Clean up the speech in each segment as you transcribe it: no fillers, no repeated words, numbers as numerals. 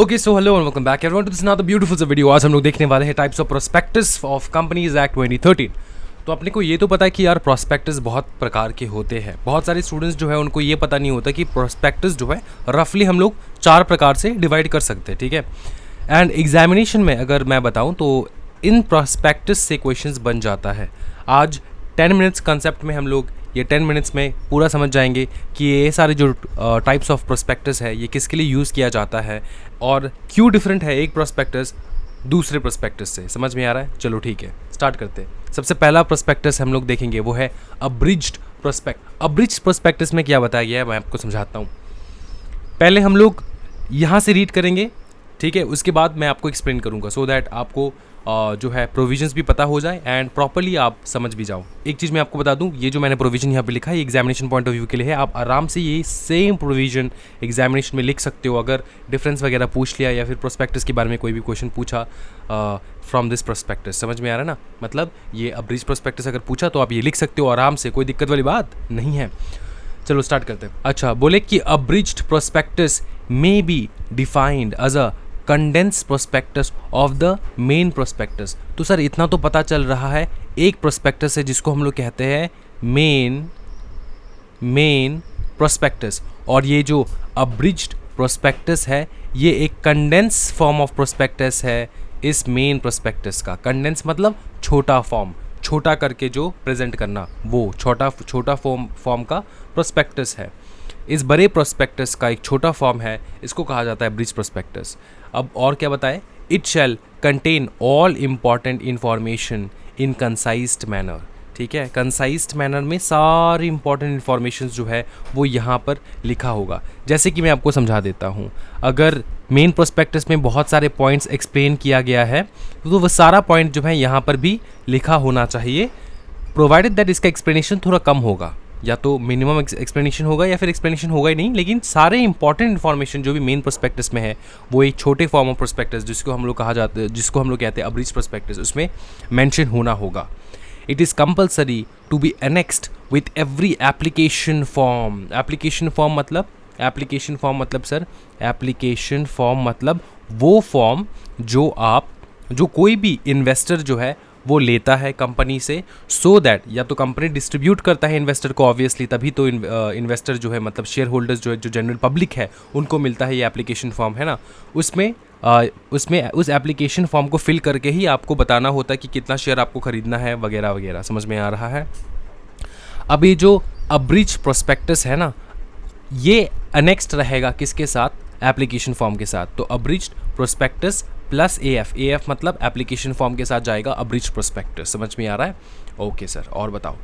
Okay so hello and welcome back everyone to this another beautiful सा video. आज हम लोग देखने वाले हैं types of prospectus of companies act 2013। तो अपने को ये तो पता है कि यार प्रोस्पेक्टस बहुत प्रकार के होते हैं। बहुत सारे स्टूडेंट्स जो है उनको ये पता नहीं होता कि प्रोस्पेक्टस जो है रफली हम लोग 4 प्रकार से डिवाइड कर सकते हैं, ठीक है। एंड एग्जामिनेशन में अगर मैं बताऊँ तो इन प्रोस्पेक्टस से क्वेश्चंस बन जाता है। आज 10 मिनट्स कंसेप्ट में हम लोग ये 10 मिनट्स में पूरा समझ जाएंगे कि ये सारे जो टाइप्स ऑफ प्रोस्पेक्टस है ये किसके लिए यूज़ किया जाता है और क्यों डिफरेंट है एक प्रोस्पेक्टस दूसरे प्रोस्पेक्टस से। समझ में आ रहा है? चलो ठीक है, स्टार्ट करते हैं। सबसे पहला प्रोस्पेक्टस हम लोग देखेंगे वो है अब्रिज्ड प्रोस्पेक्ट। अब्रिज्ड प्रोस्पेक्टस में क्या बताया गया है मैं आपको समझाता हूँ। पहले हम लोग यहाँ से रीड करेंगे, ठीक है, उसके बाद मैं आपको एक्सप्लेन करूँगा सो दैट आपको जो है प्रोविजंस भी पता हो जाए एंड प्रॉपर्ली आप समझ भी जाओ। एक चीज़ मैं आपको बता दूं, ये जो मैंने प्रोविजन यहाँ पे लिखा है एग्जामिनेशन पॉइंट ऑफ व्यू के लिए है। आप आराम से ये सेम प्रोविजन एग्जामिनेशन में लिख सकते हो अगर डिफरेंस वगैरह पूछ लिया या फिर प्रोस्पेक्टस के बारे में कोई भी क्वेश्चन पूछा फ्रॉम दिस प्रोस्पेक्टस। समझ में आ रहा है ना? मतलब ये अब्रिज्ड प्रोस्पेक्टस अगर पूछा तो आप ये लिख सकते हो आराम से, कोई दिक्कत वाली बात नहीं है। चलो स्टार्ट करते हैं। अच्छा, बोले कि abridged prospectus may be defined as a condense prospectus of the main prospectus. तो सर इतना तो पता चल रहा है, एक प्रोस्पेक्टस है जिसको हम लोग कहते हैं मेन प्रोस्पेक्टस, और ये जो अब्रिज्ड प्रोस्पेक्टस है ये एक कंडेंस फॉर्म ऑफ प्रोस्पेक्टस है इस मेन प्रोस्पेक्टस का। कंडेंस मतलब छोटा फॉर्म, छोटा करके जो प्रेजेंट करना, वो छोटा फॉर्म का प्रोस्पेक्टस है। इस बड़े प्रोस्पेक्टस का एक छोटा फॉर्म है, इसको कहा जाता है अब्रिज्ड प्रोस्पेक्टस। अब और क्या बताए? It shall contain all important information in concised manner. ठीक है, कंसाइज्ड मैनर में सारी इंपॉर्टेंट इन्फॉर्मेशन जो है वो यहाँ पर लिखा होगा। जैसे कि मैं आपको समझा देता हूँ, अगर मेन प्रोस्पेक्टस में बहुत सारे पॉइंट्स एक्सप्लेन किया गया है तो वो सारा पॉइंट जो है यहाँ पर भी लिखा होना चाहिए, प्रोवाइडेड दैट इसका एक्सप्लेनेशन थोड़ा कम होगा, या तो मिनिमम एक्सप्लेनेशन होगा या फिर एक्सप्लेनेशन होगा ही नहीं, लेकिन सारे इंपॉर्टेंट इन्फॉर्मेशन जो भी मेन प्रोस्पेक्टस में है वो एक छोटे फॉर्म ऑफ प्रोस्पेक्टस जिसको हम लोग कहते हैं अब्रिज्ड प्रोस्पेक्टस, उसमें मेंशन होना होगा। It is compulsory to be annexed with every application form. Application form मतलब सर एप्लीकेशन फॉर्म मतलब वो फॉर्म जो कोई भी इन्वेस्टर जो है वो लेता है कंपनी से, सो दैट या तो कंपनी डिस्ट्रीब्यूट करता है इन्वेस्टर को ऑब्वियसली, तभी तो इन्वेस्टर जो है मतलब शेयर होल्डर्स जो जनरल पब्लिक है उनको मिलता है ये एप्लीकेशन फॉर्म, है ना। उसमें उस एप्लीकेशन फॉर्म को फिल करके ही आपको बताना होता है कि कितना शेयर आपको खरीदना है वगैरह वगैरह। समझ में आ रहा है? अब ये जो अब्रिज्ड प्रोस्पेक्टस है ना, ये अनेक्स्ड रहेगा किसके साथ? एप्लीकेशन फॉर्म के साथ। तो अब्रिज्ड प्रोस्पेक्टस प्लस AF मतलब एप्लीकेशन फॉर्म के साथ जाएगा अब्रिज्ड प्रोस्पेक्टस। समझ में आ रहा है? ओके सर, और बताओ।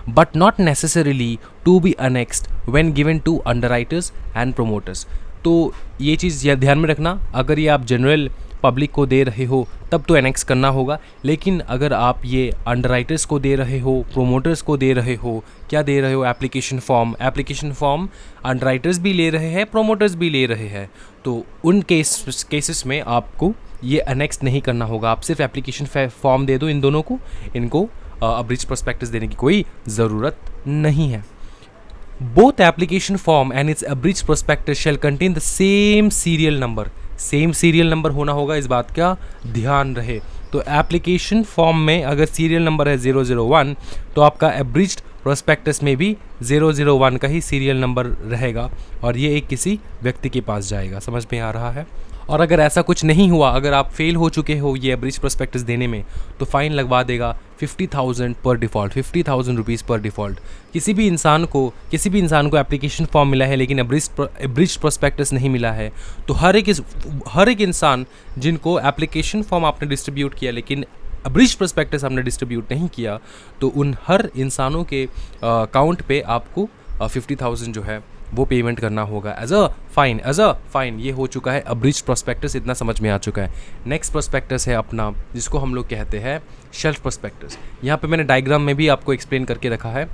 But not necessarily to be annexed when given to underwriters and promoters. तो ये चीज़ ध्यान में रखना, अगर ये आप जनरल पब्लिक को दे रहे हो तब तो एनेक्स करना होगा, लेकिन अगर आप ये अंडरराइटर्स को दे रहे हो, प्रोमोटर्स को दे रहे हो, क्या दे रहे हो? एप्लीकेशन फॉर्म अंडरराइटर्स भी ले रहे हैं, प्रोमोटर्स भी ले रहे हैं, तो उन केसेस में आपको ये अनेक्स नहीं करना होगा। आप सिर्फ एप्लीकेशन फॉर्म दे दो इन दोनों को, इनको अब्रिज्ड प्रोस्पेक्टस देने की कोई ज़रूरत नहीं है। Both application form and its abridged prospectus shall contain the same serial number. Same serial number होना होगा, इस बात का ध्यान रहे। तो एप्लीकेशन फॉर्म में अगर सीरियल नंबर है 001 तो आपका अब्रिज्ड प्रोस्पेक्टस में भी 001 का ही सीरियल नंबर रहेगा और ये एक किसी व्यक्ति के पास जाएगा। समझ में आ रहा है? और अगर ऐसा कुछ नहीं हुआ, अगर आप फेल हो चुके हो ये अब्रिज्ड प्रोस्पेक्टस देने में, तो फाइन लगवा देगा 50,000 पर डिफ़ॉल्ट, 50,000 रुपीज़ पर डिफ़ॉल्ट। किसी भी इंसान को एप्लीकेशन फॉर्म मिला है लेकिन अब्रिज्ड प्रोस्पेक्टस नहीं मिला है, तो हर एक इंसान जिनको एप्लीकेशन फॉर्म आपने डिस्ट्रीब्यूट किया लेकिन अब्रिज्ड प्रोस्पेक्टस आपने डिस्ट्रीब्यूट नहीं किया, तो उन हर इंसानों के अकाउंट पे आपको 50,000 जो है वो पेमेंट करना होगा एज अ फाइन। ये हो चुका है अब्रिज्ड प्रोस्पेक्टस, इतना समझ में आ चुका है। नेक्स्ट प्रोस्पेक्टस है अपना जिसको हम लोग कहते हैं शेल्फ प्रोस्पेक्टस। यहाँ पे मैंने डायग्राम में भी आपको एक्सप्लेन करके रखा है।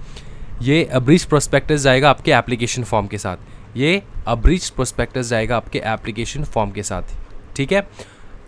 ये अब्रिज्ड प्रोस्पेक्टस जाएगा आपके एप्लीकेशन फॉर्म के साथ, ये अब्रिज्ड प्रोस्पेक्टस जाएगा आपके एप्लीकेशन फॉर्म के साथ, ठीक है।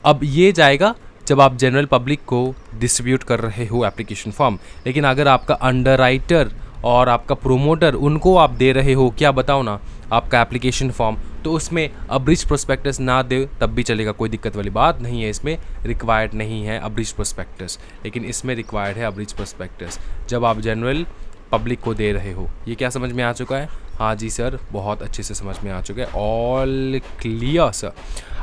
अब ये जाएगा जब आप जनरल पब्लिक को डिस्ट्रीब्यूट कर रहे हो एप्लीकेशन फॉर्म, लेकिन अगर आपका अंडरराइटर और आपका प्रोमोटर उनको आप दे रहे हो, क्या बताओ ना, आपका एप्लीकेशन फॉर्म, तो उसमें अब्रिज प्रोस्पेक्टस ना दे तब भी चलेगा, कोई दिक्कत वाली बात नहीं है, इसमें रिक्वायर्ड नहीं है अब्रिज प्रोस्पेक्टस, लेकिन इसमें रिक्वायर्ड है अब्रिज प्रोस्पेक्टस जब आप जनरल पब्लिक को दे रहे हो। ये क्या समझ में आ चुका है? हाँ जी सर, बहुत अच्छे से समझ में आ चुका है, ऑल क्लियर सर।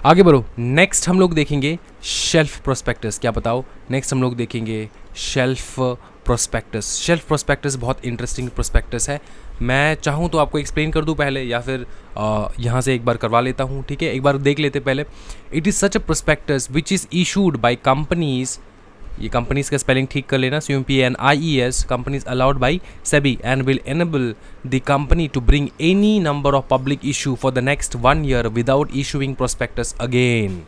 आगे बढ़ो, नेक्स्ट हम लोग देखेंगे शेल्फ प्रोस्पेक्टस। क्या बताओ? नेक्स्ट हम लोग देखेंगे शेल्फ प्रोस्पेक्टस। शेल्फ प्रोस्पेक्टस बहुत इंटरेस्टिंग प्रोस्पेक्टस है। मैं चाहूँ तो आपको एक्सप्लेन कर दूँ पहले, या फिर यहाँ से एक बार करवा लेता हूँ, ठीक है? एक बार देख लेते पहले। It is such a prospectus which is issued by companies, ये कंपनीज का स्पेलिंग ठीक कर लेना, CMPNIES, companies allowed by SEBI and will enable the company to bring any number of public issue for the next 1 year without issuing prospectus again.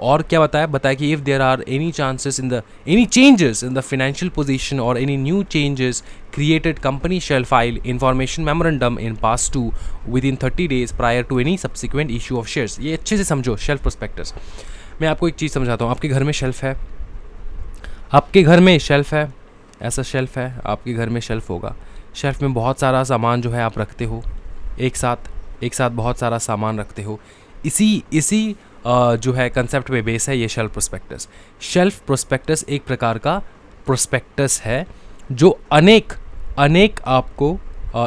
और क्या बताया कि if there are any chances in the any changes in the financial position और any new changes created, company shall file information memorandum in pass to within 30 days prior to any subsequent issue of shares. ये अच्छे से समझो shelf prospectus. मैं आपको एक चीज़ समझाता हूँ। आपके घर में शेल्फ है, आपके घर में शेल्फ है, ऐसा शेल्फ है, आपके घर में शेल्फ होगा। शेल्फ में बहुत सारा सामान जो है आप रखते हो, एक साथ बहुत सारा सामान रखते हो। इसी जो है कंसेप्ट पे बेस है ये शेल्फ प्रोस्पेक्टस। शेल्फ प्रोस्पेक्टस एक प्रकार का प्रोस्पेक्टस है जो अनेक आपको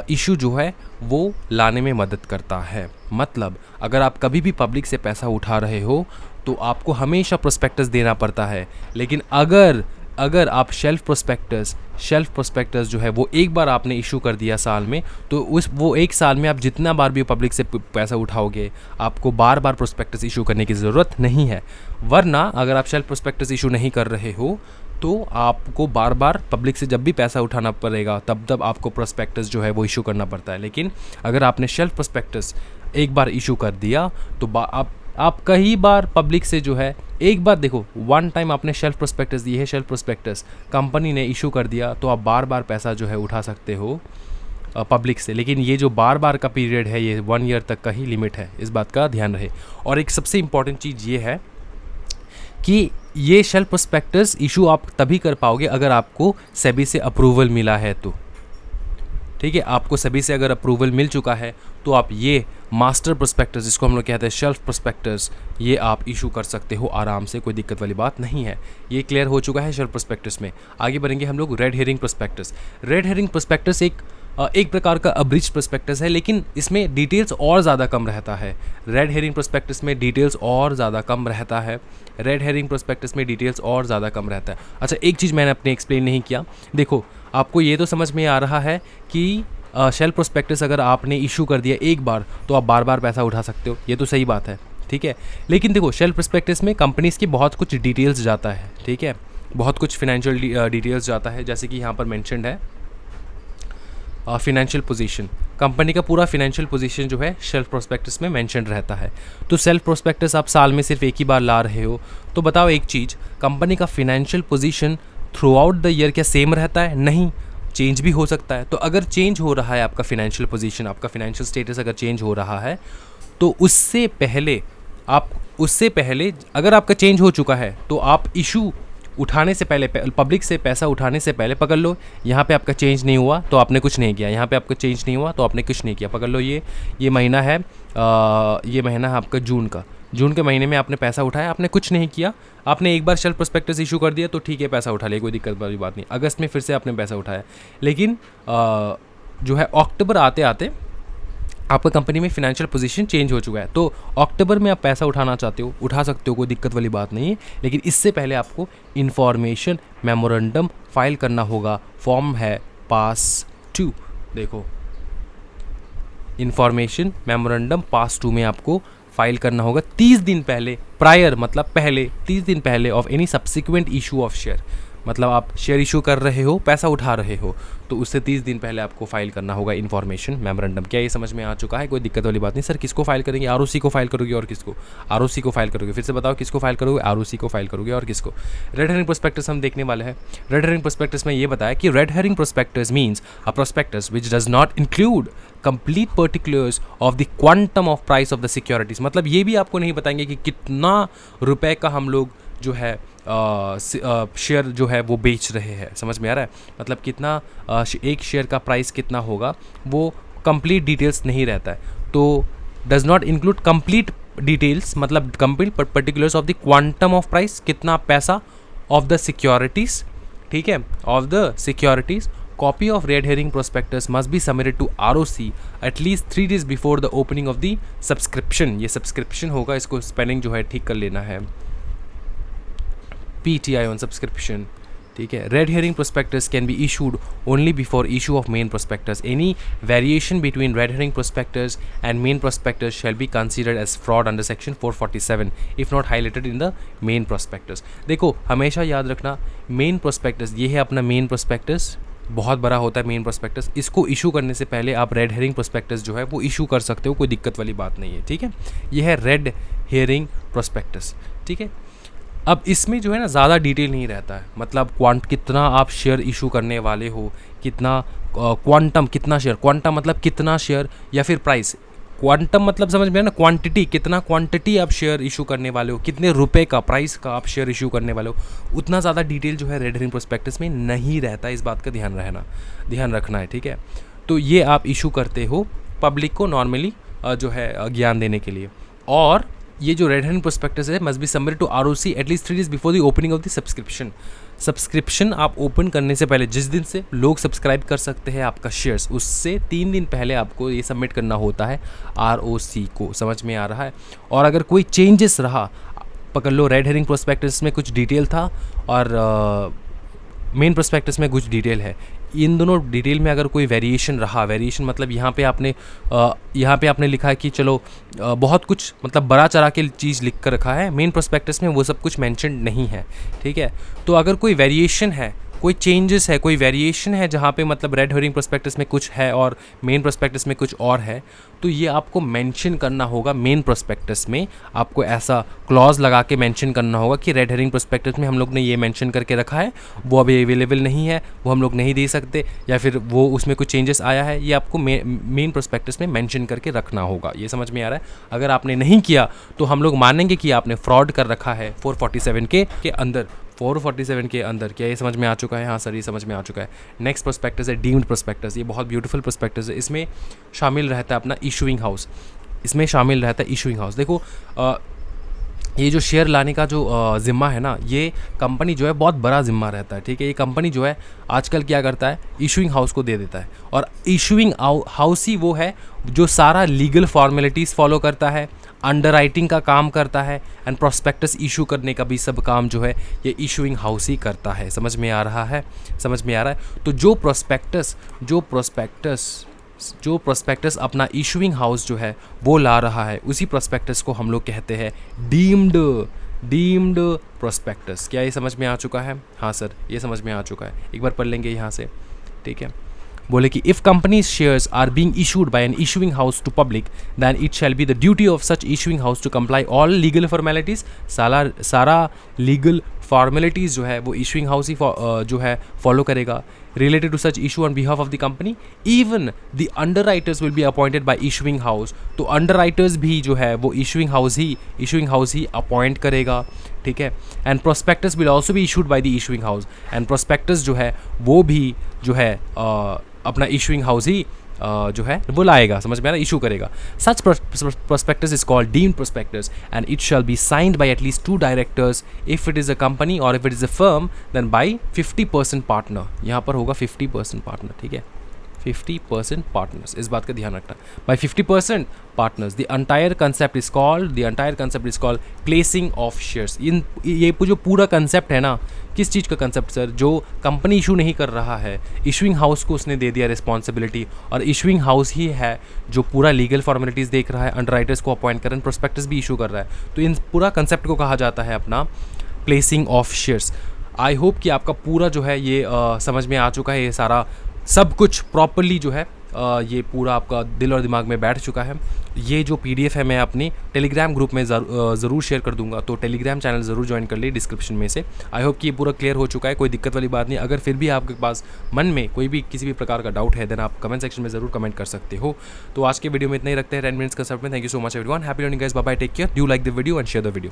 इशू जो है वो लाने में मदद करता है। मतलब अगर आप कभी भी पब्लिक से पैसा उठा रहे हो तो आपको हमेशा प्रोस्पेक्टस देना पड़ता है, लेकिन अगर आप शेल्फ प्रोस्पेक्टस जो है वो एक बार आपने इशू कर दिया साल में, तो वो एक साल में आप जितना बार भी पब्लिक से पैसा उठाओगे आपको बार बार प्रोस्पेक्टस इशू करने की ज़रूरत नहीं है। वरना अगर आप शेल्फ प्रोस्पेक्टस इशू नहीं कर रहे हो तो आपको बार बार पब्लिक से जब भी पैसा उठाना पड़ेगा तब आपको प्रोस्पेक्टस जो है वो इशू करना पड़ता है। लेकिन अगर आपने शेल्फ प्रोस्पेक्टस एक बार इशू कर दिया तो आप कई बार पब्लिक से जो है, एक बार देखो, वन टाइम आपने शेल्फ प्रोस्पेक्टस दी है, शेल्फ प्रोस्पेक्टस कंपनी ने इशू कर दिया तो आप बार बार पैसा जो है उठा सकते हो पब्लिक से। लेकिन ये जो बार बार का पीरियड है ये 1 year तक का ही लिमिट है, इस बात का ध्यान रहे। और एक सबसे इम्पॉर्टेंट चीज़ ये है कि ये शेल्फ प्रोस्पेक्टस इशू आप तभी कर पाओगे अगर आपको सेबी से अप्रूवल मिला है तो, ठीक है? आपको सेबी से अगर अप्रूवल मिल चुका है तो आप ये मास्टर प्रोस्पेक्टस, जिसको हम लोग कहते हैं शेल्फ प्रोस्पेक्टस, ये आप इशू कर सकते हो आराम से, कोई दिक्कत वाली बात नहीं है। ये क्लियर हो चुका है शेल्फ प्रोस्पेक्टस में। आगे बढ़ेंगे हम लोग red herring prospectus. Red herring prospectus एक प्रकार का अब्रिज प्रोस्पेक्टस है, लेकिन इसमें डिटेल्स और ज़्यादा कम रहता है। रेड हेरिंग प्रोस्पेक्टस में डिटेल्स और ज़्यादा कम रहता है। रेड हेरिंग प्रोस्पेक्टस में डिटेल्स और ज़्यादा कम रहता है। अच्छा, एक चीज़ मैंने अपने एक्सप्लेन नहीं किया। देखो, आपको ये तो समझ में आ रहा है कि शेल्फ प्रोस्पेक्टस अगर आपने इशू कर दिया एक बार तो आप बार बार पैसा उठा सकते हो, ये तो सही बात है, ठीक है? लेकिन देखो, शेल्फ प्रोस्पेक्टस में कंपनीज़ की बहुत कुछ डिटेल्स जाता है, ठीक है? बहुत कुछ फिनेंशियल डिटेल्स जाता है, जैसे कि यहाँ पर मेंशन्ड है फिनेंशियल पोजीशन। कंपनी का पूरा फिनेंशियल पोजीशन जो है शेल्फ प्रोस्पेक्टस में मेंशन्ड रहता है। तो शेल्फ प्रोस्पेक्टस आप साल में सिर्फ एक ही बार ला रहे हो, तो बताओ एक चीज़, कंपनी का financial position through out the year क्या सेम रहता है? नहीं, चेंज भी हो सकता है। तो अगर चेंज हो रहा है आपका फिनेंशियल पोजीशन, आपका फिनेंशियल स्टेटस अगर चेंज हो रहा है तो उससे पहले अगर आपका चेंज हो चुका है तो आप इशू उठाने से पहले, पब्लिक से पैसा उठाने से पहले, पकड़ लो यहाँ पे आपका चेंज नहीं हुआ तो आपने कुछ नहीं किया, यहाँ पे आपका चेंज नहीं हुआ तो आपने कुछ नहीं किया। पकड़ लो ये महीना है, ये महीना है आपका जून के महीने में आपने पैसा उठाया, आपने कुछ नहीं किया, आपने एक बार शेल्फ प्रोस्पेक्टस इशू कर दिया तो ठीक है, पैसा उठा लिया, कोई दिक्कत वाली बात नहीं। अगस्त में फिर से आपने पैसा उठाया, लेकिन जो है अक्टूबर आते आते आपका कंपनी में फिनेंशियल पोजीशन चेंज हो चुका है, तो अक्टूबर में आप पैसा उठाना चाहते हो, उठा सकते हो, कोई दिक्कत वाली बात नहीं है। लेकिन इससे पहले आपको इन्फॉर्मेशन मेमोरेंडम फाइल करना होगा। फॉर्म है पास 2, देखो इन्फॉर्मेशन मेमोरेंडम पास 2 में आपको फाइल करना होगा 30 दिन पहले, प्रायर मतलब पहले, 30 दिन पहले of any subsequent issue of share. मतलब आप शेयर इशू कर रहे हो, पैसा उठा रहे हो, तो उससे 30 दिन पहले आपको फाइल करना होगा इन्फॉर्मेशन मेमोरेंडम। क्या ये समझ में आ चुका है? कोई दिक्कत वाली बात नहीं। सर किसको फाइल करेंगे? आरओसी को फाइल करोगे और किसको? आरओसी को फाइल करोगे। फिर से बताओ, किसको फाइल करोगे? आरओसी को फाइल करोगे और किसको? रेड हेरिंग प्रोस्पेक्टस हम देखने वाले हैं। रेड हेरिंग प्रोस्पेक्टस में ये बताया कि red herring prospectus means a prospectus which does not include complete particulars of the quantum of price of the securities. मतलब ये भी आपको नहीं बताएंगे कि कितना रुपए का हम लोग जो है शेयर जो है वो बेच रहे हैं। समझ में आ रहा है? मतलब कितना एक शेयर का प्राइस कितना होगा, वो कंप्लीट डिटेल्स नहीं रहता है। तो does not include complete details, मतलब complete particulars of the quantum of price, कितना पैसा, ऑफ द सिक्योरिटीज, ठीक है, of the securities. Copy of red herring prospectus must be submitted to ROC at least 3 days before the opening of the subscription. ये subscription होगा, इसको spelling जो है ठीक कर लेना है, PTI ऑन सब्सक्रिप्शन, ठीक है. Red herring prospectus can be issued only before issue of main prospectus. Any variation between red herring prospectus and main prospectus shall be considered as fraud under section 447 if not highlighted in the main prospectus. देखो हमेशा याद रखना, main prospectus ये है अपना main prospectus, बहुत बड़ा होता है मेन प्रोस्पेक्टस. इसको इशू करने से पहले आप रेड हेरिंग प्रोस्पेक्टस जो है वो इशू कर सकते हो, कोई दिक्कत वाली बात नहीं है, ठीक है. ये है रेड हेरिंग प्रोस्पेक्टस, ठीक है. अब इसमें जो है ना ज़्यादा डिटेल नहीं रहता है, मतलब कितना आप शेयर इशू करने वाले हो, कितना क्वांटम, कितना शेयर, क्वांटम मतलब कितना शेयर या फिर प्राइस, क्वांटम मतलब समझ में ना क्वांटिटी, कितना क्वांटिटी आप शेयर इशू करने वाले हो, कितने रुपए का प्राइस का आप शेयर इशू करने वाले हो. उतना ज़्यादा डिटेल जो है रेड हेरिंग प्रोस्पेक्टस में नहीं रहता, इस बात का ध्यान रखना है, ठीक है. तो ये आप इशू करते हो पब्लिक को नॉर्मली जो है ज्ञान देने के लिए. और ये जो रेड हेरिंग प्रोस्पेक्टस है must be submitted to ROC at least 3 days before the opening of the subscription. Subscription आप ओपन करने से पहले, जिस दिन से लोग सब्सक्राइब कर सकते हैं आपका शेयर्स, उससे 3 दिन पहले आपको ये सबमिट करना होता है ROC को. समझ में आ रहा है. और अगर कोई चेंजेस रहा, पकड़ लो रेड हेरिंग प्रोस्पेक्टस में कुछ डिटेल था और मेन प्रोस्पेक्टस में कुछ डिटेल है, इन दोनों डिटेल में अगर कोई वेरिएशन रहा, वेरिएशन मतलब यहाँ पे आपने लिखा है कि चलो बहुत कुछ मतलब बड़ा चढ़ा के चीज़ लिख कर रखा है, मेन प्रोस्पेक्टस में वो सब कुछ मेंशन नहीं है, ठीक है. तो अगर कोई वेरिएशन है, कोई चेंजेस है, कोई वेरिएशन है जहाँ पे मतलब रेड हेरिंग प्रोस्पेक्टस में कुछ है और मेन प्रोस्पेक्टस में कुछ और है, तो ये आपको मेंशन करना होगा मेन प्रोस्पेक्टस में. आपको ऐसा क्लॉज लगा के मेंशन करना होगा कि रेड हेरिंग प्रोस्पेक्टस में हम लोग ने ये मेंशन करके रखा है, वो अभी अवेलेबल नहीं है, वो हम लोग नहीं दे सकते, या फिर वो उसमें कुछ चेंजेस आया है, ये आपको मेन प्रोस्पेक्टस में मेंशन करके रखना होगा. ये समझ में आ रहा है. अगर आपने नहीं किया तो हम लोग मानेंगे कि आपने फ्रॉड कर रखा है 447 के अंदर. 447 के अंदर. क्या ये समझ में आ चुका है? हाँ सर, ये समझ में आ चुका है. नेक्स्ट प्रोस्पेक्टस है डीम्ड प्रोस्पेक्टस. ये बहुत ब्यूटीफुल प्रोस्पेक्टस है. इसमें शामिल रहता है अपना इशूइंग हाउस. इसमें शामिल रहता है इशूइंग हाउस. देखो ये जो शेयर लाने का जो ज़िम्मा है ना, ये कंपनी जो है बहुत बड़ा ज़िम्मा रहता है, ठीक है. ये कंपनी जो है आजकल क्या करता है, इशूइंग हाउस को दे देता है. और इशूइंग हाउस ही वो है जो सारा लीगल फॉर्मेलिटीज़ फॉलो करता है, अंडरराइटिंग का काम करता है, एंड प्रोस्पेक्टस इशू करने का भी सब काम जो है ये इशूइंग हाउस ही करता है. समझ में आ रहा है? समझ में आ रहा है. तो जो प्रोस्पेक्टस अपना इशूइंग हाउस जो है वो ला रहा है, उसी प्रोस्पेक्टस को हम लोग कहते हैं डीम्ड प्रोस्पेक्टस. क्या ये समझ में आ चुका है? हाँ सर, ये समझ में आ चुका है. एक बार पढ़ लेंगे यहाँ से, ठीक है. बोले कि if companies shares are being issued by an issuing house to public then it shall be the duty of such issuing house to comply all legal formalities. सारा लीगल फॉर्मेलिटीज़ जो है वो इशूइंग हाउस ही जो है follow करेगा. Related to such issue on behalf of the company even the underwriters will be appointed by issuing house. तो underwriters भी जो है वो इशूइंग हाउस ही अपॉइंट करेगा, ठीक है. And prospectus will also be issued by the issuing house. And prospectus जो है वो भी जो है अपना इशूइंग हाउस ही जो है वो लाएगा. समझ में आ रहा है? इशू करेगा. Such prospectus is called deemed prospectus and it shall be signed by at least 2 directors if it is a company और if it is a firm then by 50% partner. यहाँ पर होगा 50% पार्टनर, ठीक है. 50% पार्टनर्स, इस बात का ध्यान रखना. By 50% partners the entire concept is called placing of shares. ये जो पूरा कंसेप्ट है ना, किस चीज़ का कंसेप्ट सर? जो कंपनी इशू नहीं कर रहा है, इशूइंग हाउस को उसने दे दिया रिस्पॉन्सिबिलिटी, और इशूइंग हाउस ही है जो पूरा लीगल फॉर्मेलिटीज़ देख रहा है, अंडरराइटर्स को अपॉइंट कर रहा है, प्रोस्पेक्टस भी इशू कर रहा है. तो इन पूरा कंसेप्ट को कहा जाता है अपना placing of shares. I hope कि आपका पूरा जो है ये समझ में आ चुका है. ये सारा सब कुछ प्रॉपरली जो है ये पूरा आपका दिल और दिमाग में बैठ चुका है. ये जो PDF है मैं अपनी टेलीग्राम ग्रुप में ज़रूर शेयर कर दूंगा, तो टेलीग्राम चैनल ज़रूर ज्वाइन कर ली डिस्क्रिप्शन में से. आई होप कि ये पूरा क्लियर हो चुका है, कोई दिक्कत वाली बात नहीं. अगर फिर भी आपके पास मन में कोई भी किसी भी प्रकार का डाउट है देन आप कमेंट सेक्शन में ज़रूर कमेंट कर सकते हो. तो आज के वीडियो में इतना ही रखते हैं 10 मिनट्स कंसेप्ट में. Thank you so much everyone. Happy learning guys. Bye bye. Take care. Do like the video and share the video.